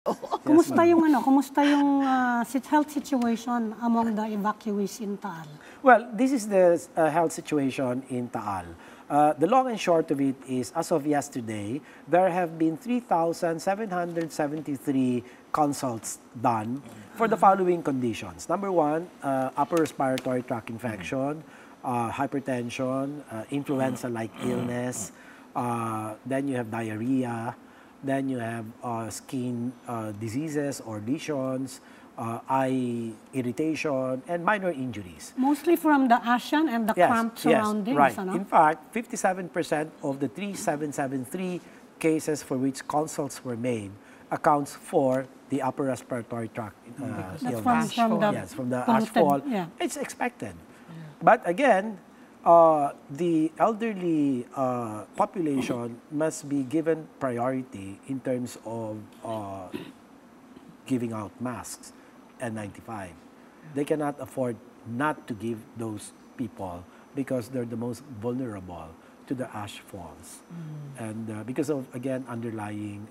Kumusta yung health situation among the evacuees in Taal? Well, this is the health situation in Taal. The long and short of it is, as of yesterday, there have been 3,773 consults done for the following conditions. Number one, upper respiratory tract infection, hypertension, influenza-like illness, then you have diarrhea, then you have skin diseases or lesions, eye irritation, and minor injuries. Mostly from the ASEAN and the cramped surroundings. Yes, right. In fact, 57% of the 3,773 cases for which consults were made accounts for the upper respiratory tract illness. From the ashfall. Yeah. It's expected. Yeah. But again, the elderly population must be given priority in terms of giving out masks N95. They cannot afford not to give those people because they're the most vulnerable to the ash falls and because of, again, underlying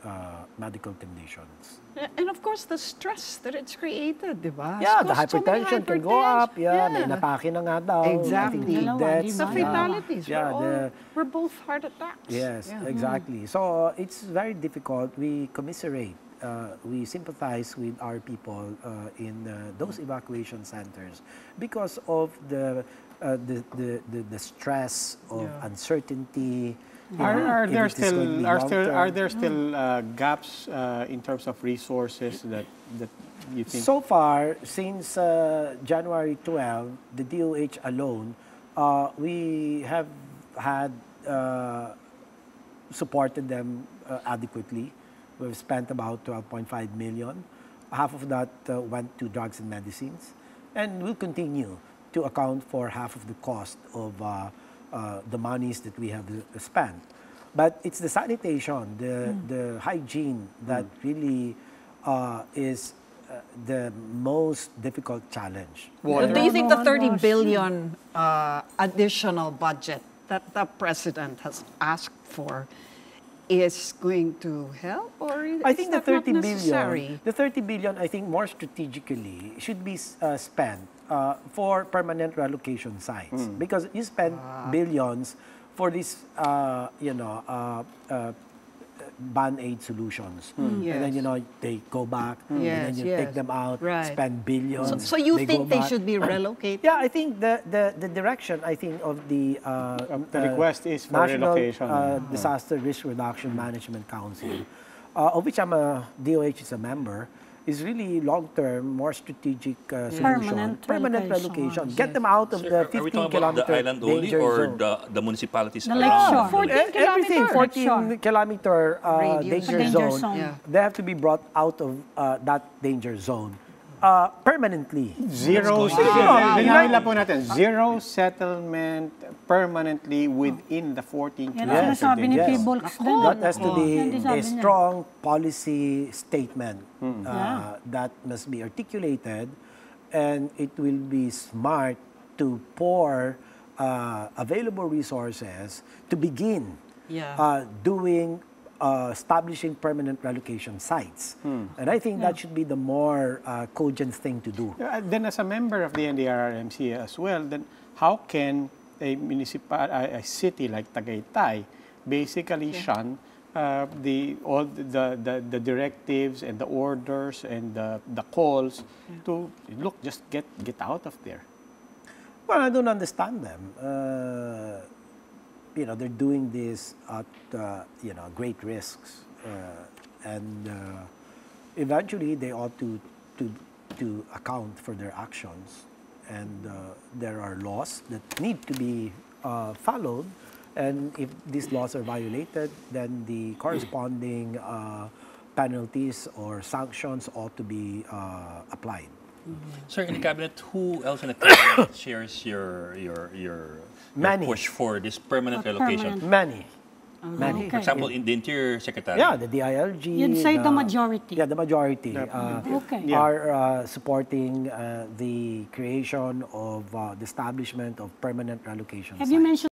medical conditions. And of course, the stress that it's created, di ba? Yeah, the hypertension can go up. Yeah, may napake na nga daw. Exactly. Deaths, the fatalities. We're both heart attacks. Yes, exactly. So it's very difficult. We commiserate. We sympathize with our people in those evacuation centers because of the stress of uncertainty. Are there still gaps in terms of resources that you think? So far, since January 12, the DOH alone, we have had supported them adequately. We've spent about 12.5 million. Half of that went to drugs and medicines, and we'll continue to account for half of the cost of the monies that we have spent. But it's the sanitation, the hygiene that really is the most difficult challenge. Do you think the 30 billion additional budget that the President has asked for is going to help, or I think the 30 billion, the 30 billion, I think more strategically should be spent for permanent relocation sites because you spend billions for these, band-aid solutions, and then they go back, and then you take them out, spend billions. So you think they should be relocated? Yeah, I think the direction of the request is for National relocation. Disaster Risk Reduction Management Council, of which DOH is a member, is really long-term, more strategic solution. Permanent relocation. Get them out of the 15-kilometer the island only or the municipalities around? 14-kilometer danger zone. They have to be brought out of that danger zone permanently. Zero settlement permanently within the 14 kilometers. That has to be a strong policy statement that must be articulated, and it will be smart to pour available resources to begin doing establishing permanent relocation sites. And I think that should be the more cogent thing to do. Then as a member of the NDRRMC as well, then how can a city like Tagaytay basically shun all the directives and the orders and the calls to, look, just get out of there? Well, I don't understand them. They're doing this at, great risks. And eventually they ought to account for their actions. And there are laws that need to be followed. And if these laws are violated, then the corresponding penalties or sanctions ought to be applied. Sir, in the cabinet, who else in the cabinet shares your push for this permanent relocation? Many. For example, in the Interior Secretary. Yeah, the DILG. You'd say the majority. Yeah, the majority are supporting the creation of the establishment of permanent relocation sites. Have you mentioned